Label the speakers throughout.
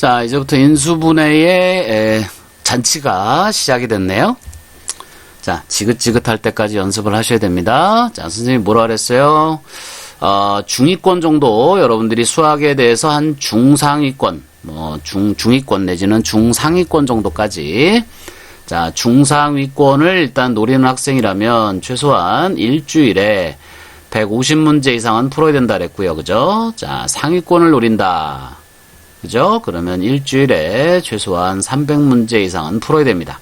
Speaker 1: 자, 이제부터 인수분해의 잔치가 시작이 됐네요. 자, 지긋지긋할 때까지 연습을 하셔야 됩니다. 자, 선생님이 뭐라 그랬어요? 중위권 정도 여러분들이 수학에 대해서 한 중상위권, 중위권 내지는 중상위권 정도까지, 자, 중상위권을 일단 노리는 학생이라면 최소한 일주일에 150문제 이상은 풀어야 된다 그랬고요. 그죠? 자, 상위권을 노린다. 그죠? 그러면 일주일에 최소한 300문제 이상은 풀어야 됩니다.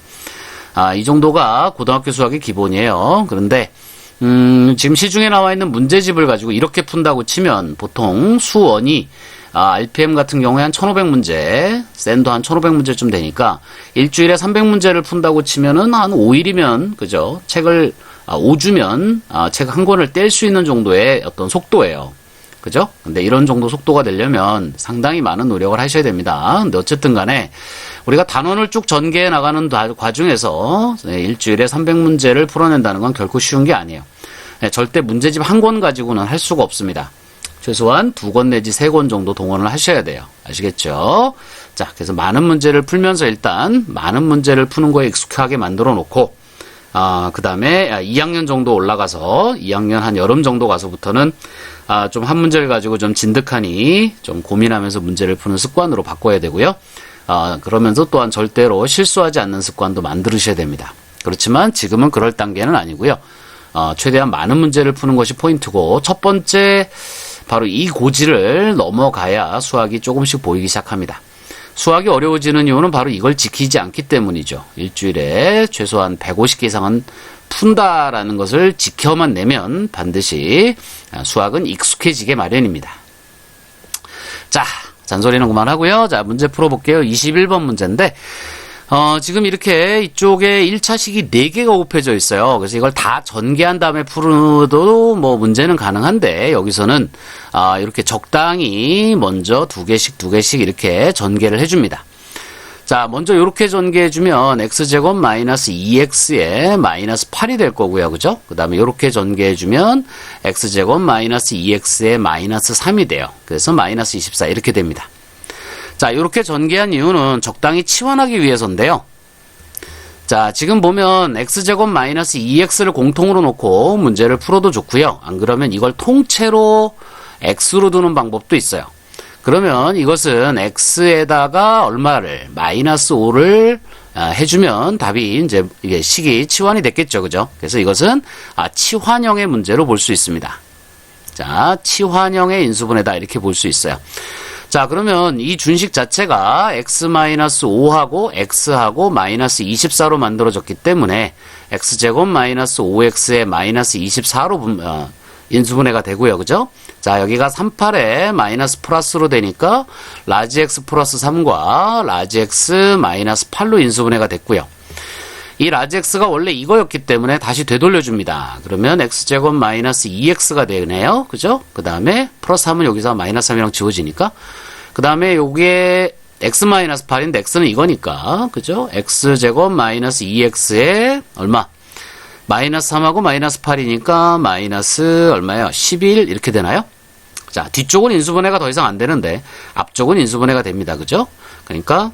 Speaker 1: 이 정도가 고등학교 수학의 기본이에요. 그런데 지금 시중에 나와 있는 문제집을 가지고 이렇게 푼다고 치면 보통 수원이 RPM 같은 경우에 한 1500문제, 샌도 한 1500문제쯤 되니까 일주일에 300문제를 푼다고 치면은 한 5일이면, 그죠? 책을 5주면 책 한 권을 뗄 수 있는 정도의 어떤 속도예요. 그죠? 근데 이런 정도 속도가 되려면 상당히 많은 노력을 하셔야 됩니다. 근데 어쨌든 간에 우리가 단원을 쭉 전개해 나가는 과정에서 일주일에 300문제를 풀어낸다는 건 결코 쉬운 게 아니에요. 절대 문제집 한 권 가지고는 할 수가 없습니다. 최소한 2권 내지 3권 정도 동원을 하셔야 돼요. 아시겠죠? 자, 그래서 많은 문제를 풀면서 일단 많은 문제를 푸는 거에 익숙하게 만들어 놓고 그 다음에 2학년 정도 올라가서 2학년 한 여름 정도 가서부터는 좀 한 문제를 가지고 좀 진득하니 좀 고민하면서 문제를 푸는 습관으로 바꿔야 되고요. 그러면서 또한 절대로 실수하지 않는 습관도 만들으셔야 됩니다. 그렇지만 지금은 그럴 단계는 아니고요. 최대한 많은 문제를 푸는 것이 포인트고, 첫 번째 바로 이 고지를 넘어가야 수학이 조금씩 보이기 시작합니다. 수학이 어려워지는 이유는 바로 이걸 지키지 않기 때문이죠. 일주일에 최소한 150개 이상은 푼다라는 것을 지켜만 내면 반드시 수학은 익숙해지게 마련입니다. 자, 잔소리는 그만하고요. 자, 문제 풀어볼게요. 21번 문제인데 지금 이렇게 이쪽에 1차식이 4개가 곱해져 있어요. 그래서 이걸 다 전개한 다음에 풀어도 뭐 문제는 가능한데, 여기서는 이렇게 적당히 먼저 2개씩 이렇게 전개를 해줍니다. 자, 먼저 이렇게 전개해주면 x제곱 마이너스 2x에 마이너스 8이 될 거고요. 그죠? 그 다음에 이렇게 전개해주면 x제곱 마이너스 2x에 마이너스 3이 돼요. 그래서 마이너스 24 이렇게 됩니다. 자, 이렇게 전개한 이유는 적당히 치환하기 위해서인데요. 자, 지금 보면 x제곱 마이너스 2x를 공통으로 놓고 문제를 풀어도 좋고요. 안 그러면 이걸 통째로 x로 두는 방법도 있어요. 그러면 이것은 x에다가 얼마를 마이너스 5를 해주면 답이 이제 이게 식이 치환이 됐겠죠. 그죠? 그래서 이것은 치환형의 문제로 볼 수 있습니다. 자, 치환형의 인수분해다 이렇게 볼 수 있어요. 자, 그러면 이 준식 자체가 x-5하고 x하고 마이너스 24로 만들어졌기 때문에 x제곱 마이너스 5x에 마이너스 24로 인수분해가 되고요. 그죠? 자, 여기가 38에 마이너스 플러스로 되니까 라지 x 플러스 3과 라지 x 마이너스 8로 인수분해가 됐고요. 이 라지 x가 원래 이거였기 때문에 다시 되돌려줍니다. 그러면 x제곱 마이너스 2x가 되네요. 그죠? 그 다음에 플러스 3은 여기서 마이너스 3이랑 지워지니까, 그 다음에 요게 x 마이너스 8인데 x는 이거니까, 그죠? x제곱 마이너스 2x에 얼마? 마이너스 3하고 마이너스 8이니까 마이너스 얼마예요? 11 이렇게 되나요? 자, 뒤쪽은 인수분해가 더 이상 안 되는데 앞쪽은 인수분해가 됩니다. 그죠? 그러니까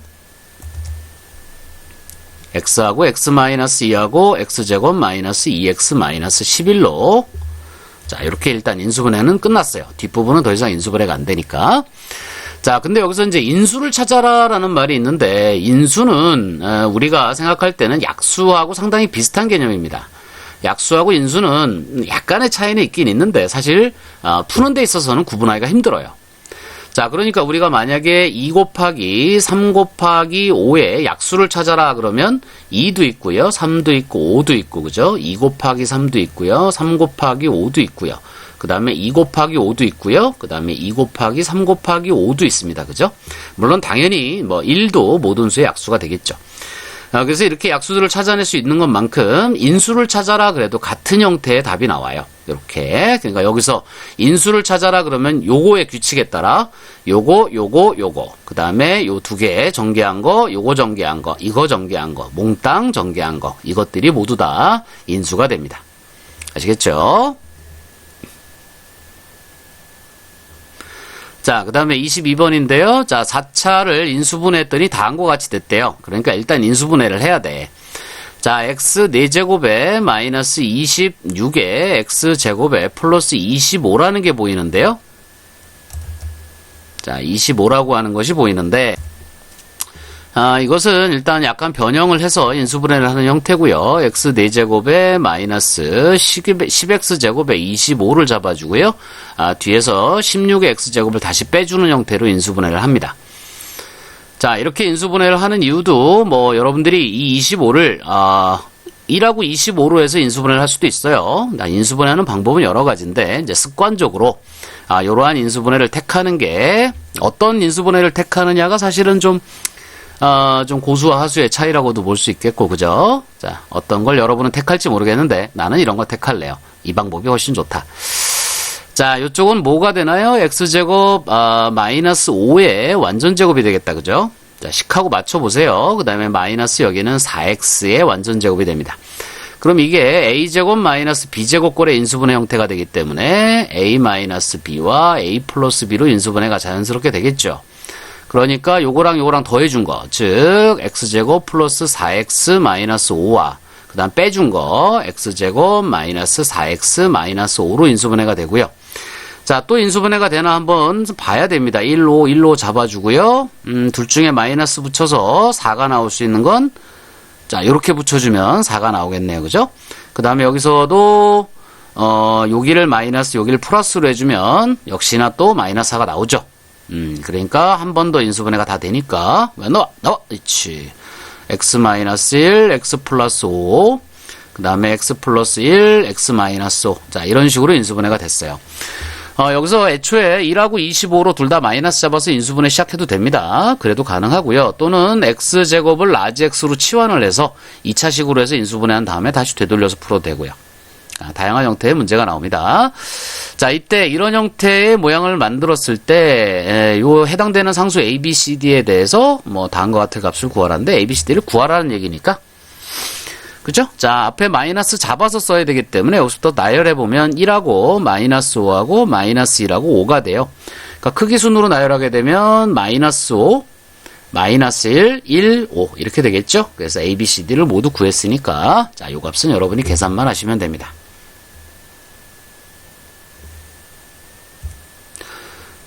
Speaker 1: x하고 x-2하고 x제곱 마이너스 2x 마이너스 11로, 자, 이렇게 일단 인수분해는 끝났어요. 뒷부분은 더 이상 인수분해가 안 되니까. 자, 근데 여기서 이제 인수를 찾아라 라는 말이 있는데, 인수는 우리가 생각할 때는 약수하고 상당히 비슷한 개념입니다. 약수하고 인수는 약간의 차이는 있긴 있는데 사실 푸는 데 있어서는 구분하기가 힘들어요. 자, 그러니까 우리가 만약에 2 곱하기 3 곱하기 5의 약수를 찾아라 그러면 2도 있고요, 3도 있고 5도 있고, 그죠? 2 곱하기 3도 있고요, 3 곱하기 5도 있고요, 그 다음에 2 곱하기 5도 있고요, 그 다음에 2 곱하기 3 곱하기 5도 있습니다. 그죠? 물론 당연히 뭐 1도 모든 수의 약수가 되겠죠. 그래서 이렇게 약수들을 찾아낼 수 있는 것만큼 인수를 찾아라 그래도 같은 형태의 답이 나와요. 이렇게. 그러니까 여기서 인수를 찾아라 그러면 요거의 규칙에 따라 요거 그 다음에 요 2개 전개한 거, 요거 전개한 거, 이거 전개한 거, 몽땅 전개한 거, 이것들이 모두 다 인수가 됩니다. 아시겠죠? 자, 그 다음에 22번인데요. 자, 4차를 인수분해했더니 다음과 같이 됐대요. 그러니까 일단 인수분해를 해야 돼. 자, x 4제곱에 마이너스 26에 x제곱에 플러스 25라는 게 보이는데요. 자, 25라고 하는 것이 보이는데, 이것은 일단 약간 변형을 해서 인수분해를 하는 형태고요. x 4제곱에 마이너스 10x제곱에 25를 잡아주고요. 뒤에서 16의 x제곱을 다시 빼주는 형태로 인수분해를 합니다. 자, 이렇게 인수분해를 하는 이유도 뭐 여러분들이 이 25를 1하고 25로 해서 인수분해를 할 수도 있어요. 인수분해하는 방법은 여러 가지인데 이제 습관적으로 이러한 인수분해를 택하는 게 어떤 인수분해를 택하느냐가 사실은 좀 고수와 하수의 차이라고도 볼 수 있겠고, 그죠? 자, 어떤 걸 여러분은 택할지 모르겠는데 나는 이런 거 택할래요. 이 방법이 훨씬 좋다. 자, 요쪽은 뭐가 되나요? x제곱 마이너스 5의 완전제곱이 되겠다, 그죠? 자, 식하고 맞춰보세요. 그 다음에 마이너스 여기는 4x의 완전제곱이 됩니다. 그럼 이게 a제곱 마이너스 b제곱꼴의 인수분해 형태가 되기 때문에 a 마이너스 b와 a 플러스 b로 인수분해가 자연스럽게 되겠죠. 그러니까 요거랑 요거랑 더해준 거, 즉 x제곱 플러스 4x 마이너스 5와 그 다음 빼준 거 x제곱 마이너스 4x 마이너스 5로 인수분해가 되고요. 자, 또 인수분해가 되나 한번 봐야 됩니다. 1로 1로 잡아주고요. 둘 중에 마이너스 붙여서 4가 나올 수 있는 건 자, 요렇게 붙여주면 4가 나오겠네요. 그죠? 그 다음에 여기서도 여기를 마이너스 여기를 플러스로 해주면 역시나 또 마이너스 4가 나오죠. 그러니까 한 번 더 인수분해가 다 되니까 왜 나와 그렇지. x 마이너스 1 x 플러스 5 그 다음에 x 플러스 1 x 마이너스 5 자, 이런 식으로 인수분해가 됐어요. 여기서 애초에 1하고 25로 둘 다 마이너스 잡아서 인수분해 시작해도 됩니다. 그래도 가능하고요. 또는 x제곱을 라지 x로 치환을 해서 2차식으로 해서 인수분해한 다음에 다시 되돌려서 풀어도 되고요. 다양한 형태의 문제가 나옵니다. 자, 이때 이런 형태의 모양을 만들었을 때 요 해당되는 상수 a, b, c, d에 대해서 뭐 다음과 같은 값을 구하라는데 a, b, c, d를 구하라는 얘기니까 그죠? 자, 앞에 마이너스 잡아서 써야 되기 때문에 여기서부터 나열해보면 1하고 마이너스 5하고 마이너스 1하고 5가 돼요. 그러니까 크기순으로 나열하게 되면 마이너스 5, 마이너스 1, 1, 5 이렇게 되겠죠? 그래서 A, B, C, D를 모두 구했으니까 자, 요 값은 여러분이 계산만 하시면 됩니다.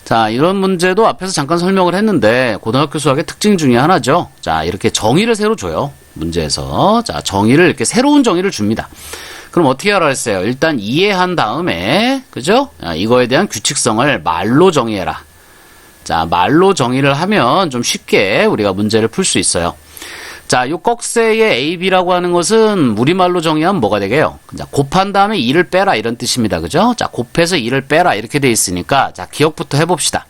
Speaker 1: 자, 이런 문제도 앞에서 잠깐 설명을 했는데 고등학교 수학의 특징 중에 하나죠. 자, 이렇게 정의를 새로 줘요. 문제에서. 자, 정의를 이렇게 새로운 정의를 줍니다. 그럼 어떻게 하라 했어요? 일단 이해한 다음에 그죠? 이거에 대한 규칙성을 말로 정의해라. 자, 말로 정의를 하면 좀 쉽게 우리가 문제를 풀 수 있어요. 자, 요 꺽쇠의 A, B라고 하는 것은 우리말로 정의하면 뭐가 되게요? 자, 곱한 다음에 2를 빼라 이런 뜻입니다. 그죠? 자, 곱해서 2를 빼라 이렇게 돼 있으니까 자, 기억부터 해봅시다.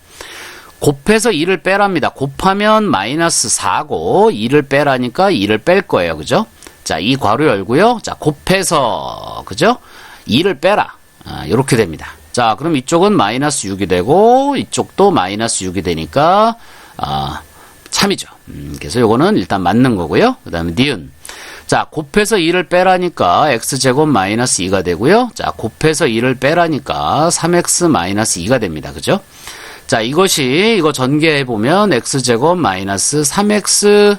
Speaker 1: 곱해서 2를 빼랍니다. 곱하면 마이너스 4고 2를 빼라니까 2를 뺄 거예요. 그죠? 자, 이 괄호 열고요. 자, 곱해서 그죠? 2를 빼라. 요렇게 됩니다. 자, 그럼 이쪽은 마이너스 6이 되고 이쪽도 마이너스 6이 되니까 참이죠. 그래서 요거는 일단 맞는 거고요. 그 다음에 니은. 자, 곱해서 2를 빼라니까 x제곱 마이너스 2가 되고요. 자, 곱해서 2를 빼라니까 3x 마이너스 2가 됩니다. 그죠? 자, 이거 전개해보면 x제곱 마이너스 3x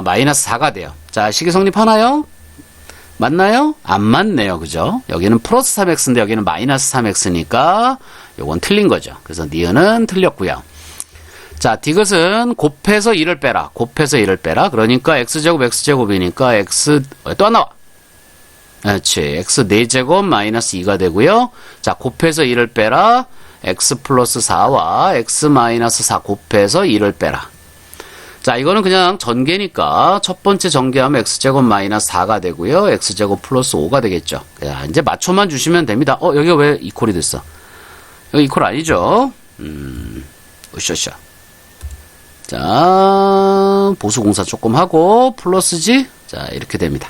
Speaker 1: 마이너스 4가 돼요. 자, 식이 성립하나요? 맞나요? 안 맞네요. 그죠? 여기는 플러스 3x인데 여기는 마이너스 3x니까 요건 틀린 거죠. 그래서 니은은 틀렸고요. 자, 디귿은 곱해서 2를 빼라. 곱해서 2를 빼라. 그러니까 x제곱 x제곱이니까 x 또 안 나와. 그렇지. x 4제곱 마이너스 2가 되고요. 자, 곱해서 2를 빼라. x 플러스 4와 x 마이너스 4 곱해서 2를 빼라. 자, 이거는 그냥 전개니까 첫 번째 전개하면 x제곱 마이너스 4가 되고요. x제곱 플러스 5가 되겠죠. 야, 이제 맞춰만 주시면 됩니다. 여기가 왜 이퀄이 됐어? 여기 이퀄 아니죠? 으쌰으쌰. 자, 보수공사 조금 하고 플러스지? 자, 이렇게 됩니다.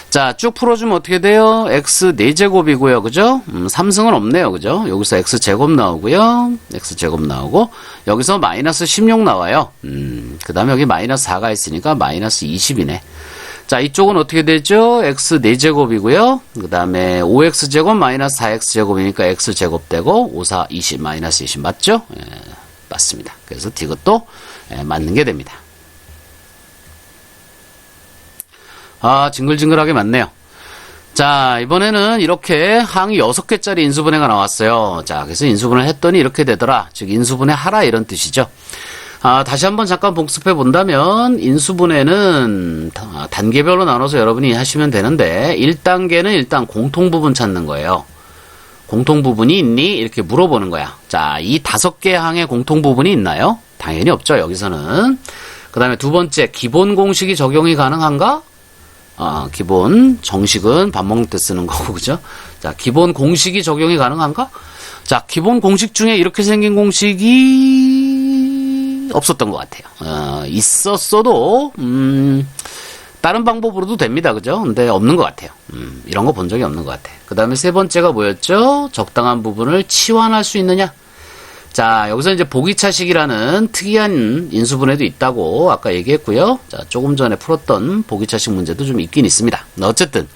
Speaker 1: 자, 쭉 풀어주면 어떻게 돼요? x 4제곱이고요. 그죠? 3승은 없네요. 그죠? 여기서 x제곱 나오고요. x제곱 나오고 여기서 마이너스 16 나와요. 그 다음에 여기 마이너스 4가 있으니까 마이너스 20이네. 자, 이쪽은 어떻게 되죠? x 4제곱이고요. 그 다음에 5x제곱 마이너스 4x제곱이니까 x제곱 되고 5, 4, 20 마이너스 20 맞죠? 예. 맞습니다. 그래서 디귿도 맞는 게 됩니다. 아, 징글징글하게 맞네요. 자, 이번에는 이렇게 항이 6개짜리 인수분해가 나왔어요. 자, 그래서 인수분해를 했더니 이렇게 되더라. 즉, 인수분해 하라 이런 뜻이죠. 아, 다시 한번 잠깐 복습해 본다면, 인수분해는 단계별로 나눠서 여러분이 하시면 되는데, 1단계는 일단 공통부분 찾는 거예요. 공통부분이 있니? 이렇게 물어보는 거야. 자, 이 5개 항에 공통부분이 있나요? 당연히 없죠, 여기서는. 그 다음에 두 번째, 기본 공식이 적용이 가능한가? 기본 정식은 밥 먹을 때 쓰는 거고, 그죠? 자, 기본 공식이 적용이 가능한가? 자, 기본 공식 중에 이렇게 생긴 공식이 없었던 것 같아요. 있었어도, 다른 방법으로도 됩니다. 그죠? 근데 없는 것 같아요. 이런 거 본 적이 없는 것 같아요. 그 다음에 세 번째가 뭐였죠? 적당한 부분을 치환할 수 있느냐? 자, 여기서 이제 보기차식이라는 특이한 인수분해도 있다고 아까 얘기했고요. 자, 조금 전에 풀었던 보기차식 문제도 좀 있긴 있습니다. 어쨌든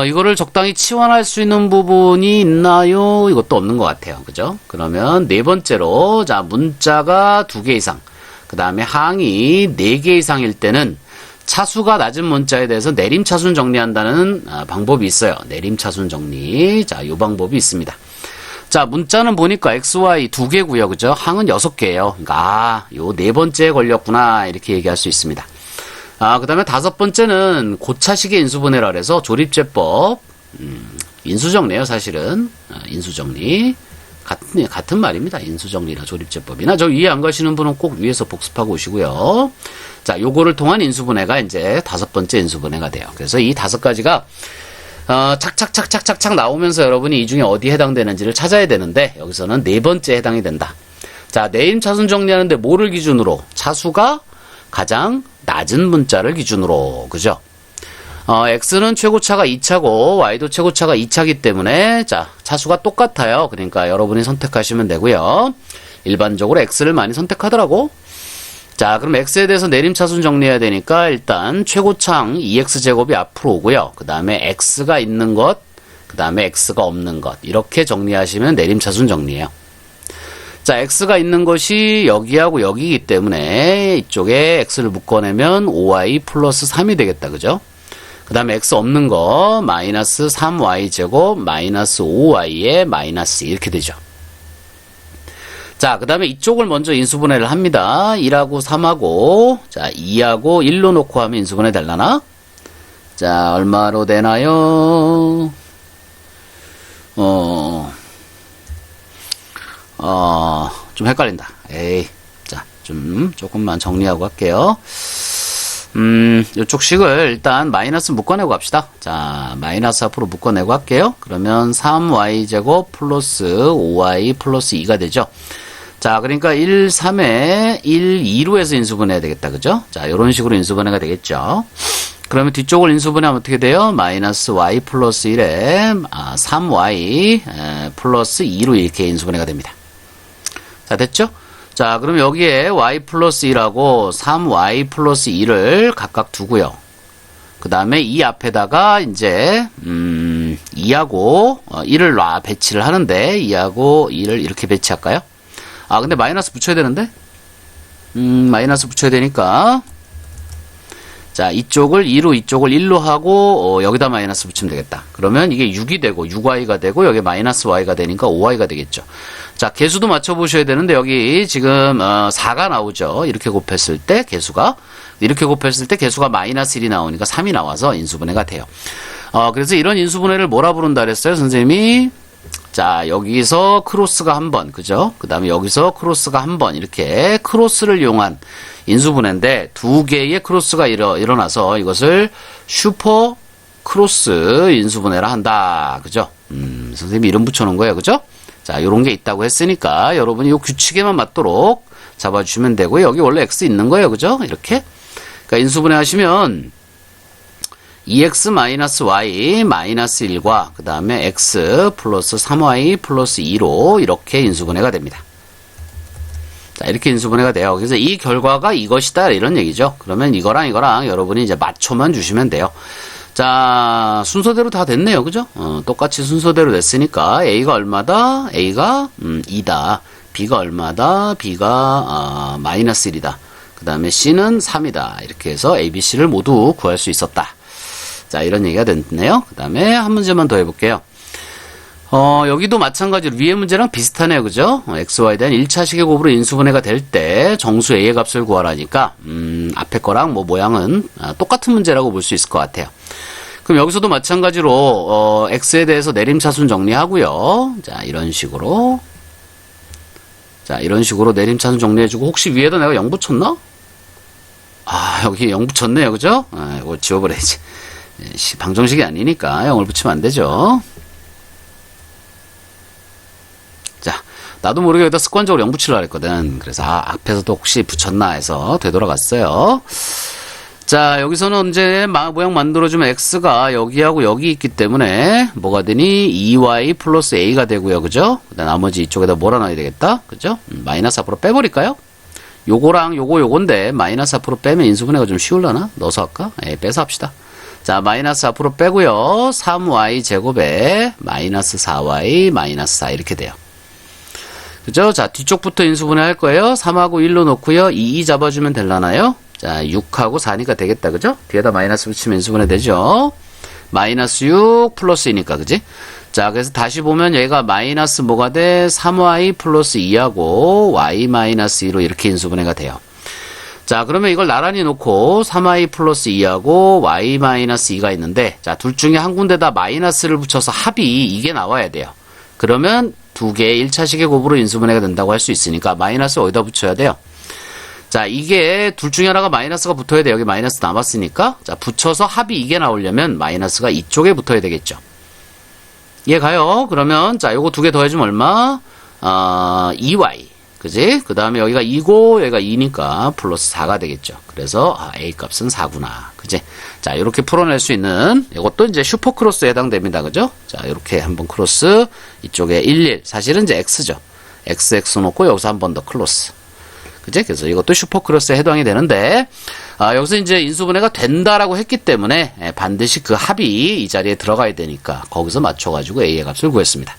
Speaker 1: 이거를 적당히 치환할 수 있는 부분이 있나요? 이것도 없는 것 같아요. 그죠? 그러면 네 번째로, 자, 문자가 2개 이상, 그 다음에 항이 4개 이상일 때는 차수가 낮은 문자에 대해서 내림차순 정리한다는 방법이 있어요. 내림차순 정리. 자, 요 방법이 있습니다. 자, 문자는 보니까 XY 2개고요. 그죠? 항은 6개예요. 그러니까 요 네 번째에 걸렸구나. 이렇게 얘기할 수 있습니다. 그 다음에 5번째는 고차식의 인수분해라 그래서 조립제법. 인수정리예요, 사실은. 인수정리. 같은 말입니다. 인수정리나 조립제법이나. 저 위에 안 가시는 분은 꼭 위에서 복습하고 오시고요. 자, 요거를 통한 인수분해가 이제 5번째 인수분해가 돼요. 그래서 이 5가지가 착착착착착착 나오면서 여러분이 이 중에 어디에 해당되는지를 찾아야 되는데, 여기서는 4번째에 해당이 된다. 자, 내림 차순 정리하는데 뭐를 기준으로? 차수가 가장 낮은 문자를 기준으로. 그죠? x는 최고차가 2차고 y도 최고차가 2차기 때문에, 자, 차수가 똑같아요. 그러니까 여러분이 선택하시면 되고요. 일반적으로 x를 많이 선택하더라고. 자, 그럼 x에 대해서 내림차순 정리해야 되니까 일단 최고차항 2x제곱이 앞으로 오고요. 그 다음에 x가 있는 것, 그 다음에 x가 없는 것, 이렇게 정리하시면 내림차순 정리예요. 자, x가 있는 것이 여기하고 여기이기 때문에 이쪽에 x를 묶어내면 5y 플러스 3이 되겠다. 그죠? 그 다음에 x 없는 거 마이너스 3y제곱 마이너스 5y에 마이너스 이렇게 되죠. 자, 그 다음에 이쪽을 먼저 인수분해를 합니다. 1하고 3하고, 자, 2하고 1로 놓고 하면 인수분해 되려나? 자, 얼마로 되나요? 좀 헷갈린다. 에이, 자, 조금만 정리하고 할게요. 요쪽 식을 일단 마이너스 묶어내고 갑시다. 자, 마이너스 앞으로 묶어내고 할게요. 그러면 3y제곱 플러스 5y 플러스 2가 되죠. 자, 그러니까 1, 3에 1, 2로 해서 인수분해야 되겠다. 그죠? 자, 요런 식으로 인수분해가 되겠죠. 그러면 뒤쪽을 인수분해하면 어떻게 돼요? 마이너스 y 플러스 1에 3y 플러스 2로 이렇게 인수분해가 됩니다. 자, 됐죠? 자, 그럼 여기에 y 플러스 1하고 3y 플러스 2를 각각 두고요. 그 다음에 이 앞에다가 이제 2하고 1을 배치를 하는데 2하고 2를 이렇게 배치할까요? 근데 마이너스 붙여야 되는데? 마이너스 붙여야 되니까. 자, 이쪽을 2로 이쪽을 1로 하고, 여기다 마이너스 붙이면 되겠다. 그러면 이게 6이 되고, 6y가 되고, 여기 마이너스 y가 되니까 5y가 되겠죠. 자, 개수도 맞춰보셔야 되는데, 여기 지금, 4가 나오죠. 이렇게 곱했을 때, 개수가. 이렇게 곱했을 때, 개수가 마이너스 1이 나오니까 3이 나와서 인수분해가 돼요. 그래서 이런 인수분해를 뭐라 부른다 그랬어요, 선생님이? 자, 여기서 크로스가 한 번, 그죠? 그 다음에 여기서 크로스가 한 번, 이렇게 크로스를 이용한 인수분해인데, 2개의 크로스가 일어나서 이것을 슈퍼 크로스 인수분해라 한다. 그죠? 선생님이 이름 붙여놓은 거예요. 그죠? 자, 요런 게 있다고 했으니까, 여러분이 요 규칙에만 맞도록 잡아주시면 되고요. 여기 원래 x 있는 거예요. 그죠? 이렇게. 그러니까 인수분해 하시면, 2x-y 마이너스 1과 그 다음에 x 플러스 3y 플러스 2로 이렇게 인수분해가 됩니다. 자, 이렇게 인수분해가 돼요. 그래서 이 결과가 이것이다 이런 얘기죠. 그러면 이거랑 여러분이 이제 맞춰만 주시면 돼요. 자, 순서대로 다 됐네요. 그죠? 똑같이 순서대로 됐으니까 a가 얼마다? a가 2다. B가 얼마다? B가 마이너스 1이다. 그 다음에 C는 3이다. 이렇게 해서 A, B, C를 모두 구할 수 있었다. 자, 이런 얘기가 됐네요. 그 다음에 한 문제만 더 해볼게요. 여기도 마찬가지로 위의 문제랑 비슷하네요. 그죠? XY에 대한 1차식의 곱으로 인수분해가 될 때 정수 A의 값을 구하라니까, 앞에 거랑 뭐 모양은 똑같은 문제라고 볼 수 있을 것 같아요. 그럼 여기서도 마찬가지로, X에 대해서 내림차순 정리하고요. 자, 이런 식으로. 자, 이런 식으로 내림차순 정리해주고, 혹시 위에다 내가 0 붙였나? 여기 0 붙였네요. 그죠? 이거 지워버려야지. 방정식이 아니니까 0을 붙이면 안 되죠. 자, 나도 모르게 여기다 습관적으로 0 붙이려고 했거든. 그래서 앞에서도 혹시 붙였나 해서 되돌아갔어요. 자, 여기서는 이제 모양 만들어주면 x가 여기하고 여기 있기 때문에 뭐가 되니? 2y 플러스 a가 되고요. 그죠? 그다음 나머지 이쪽에다 몰아넣어야 되겠다. 그죠? 마이너스 앞으로 빼버릴까요? 요거랑 요건데 마이너스 앞으로 빼면 인수분해가 좀 쉬울라나? 넣어서 할까? 빼서 합시다. 자, 마이너스 앞으로 빼고요. 3y 제곱에 마이너스 4y 마이너스 4 이렇게 돼요. 그죠? 자, 뒤쪽부터 인수분해 할 거예요. 3하고 1로 놓고요. 2 잡아주면 될라나요? 자, 6하고 4니까 되겠다. 그죠? 뒤에다 마이너스 붙이면 인수분해 되죠? 마이너스 6 플러스 2니까, 그지? 자, 그래서 다시 보면 얘가 마이너스 뭐가 돼? 3y 플러스 2하고 y 마이너스 2로 이렇게 인수분해가 돼요. 자, 그러면 이걸 나란히 놓고 3y 플러스 2하고 y 마이너스 2가 있는데, 자, 둘 중에 한 군데다 마이너스를 붙여서 합이 이게 나와야 돼요. 그러면 두 개의 1차식의 곱으로 인수분해가 된다고 할 수 있으니까 마이너스 어디다 붙여야 돼요? 자, 이게 둘 중에 하나가 마이너스가 붙어야 돼요. 여기 마이너스 남았으니까. 자, 붙여서 합이 이게 나오려면 마이너스가 이쪽에 붙어야 되겠죠. 이해 가요? 그러면 자, 요거 두 개 더해주면 얼마? 2y. 그지? 그 다음에 여기가 2고 여기가 2니까 플러스 4가 되겠죠. 그래서 A 값은 4구나. 그지? 자, 이렇게 풀어낼 수 있는 이것도 이제 슈퍼크로스에 해당됩니다. 그죠? 자, 이렇게 한번 크로스, 이쪽에 11. 사실은 이제 X죠. XX 놓고 여기서 한 번 더 클로스. 그지? 그래서 이것도 슈퍼크로스에 해당이 되는데, 여기서 이제 인수분해가 된다라고 했기 때문에 반드시 그 합이 이 자리에 들어가야 되니까 거기서 맞춰가지고 A의 값을 구했습니다.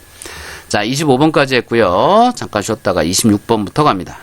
Speaker 1: 자, 25번까지 했고요. 잠깐 쉬었다가 26번부터 갑니다.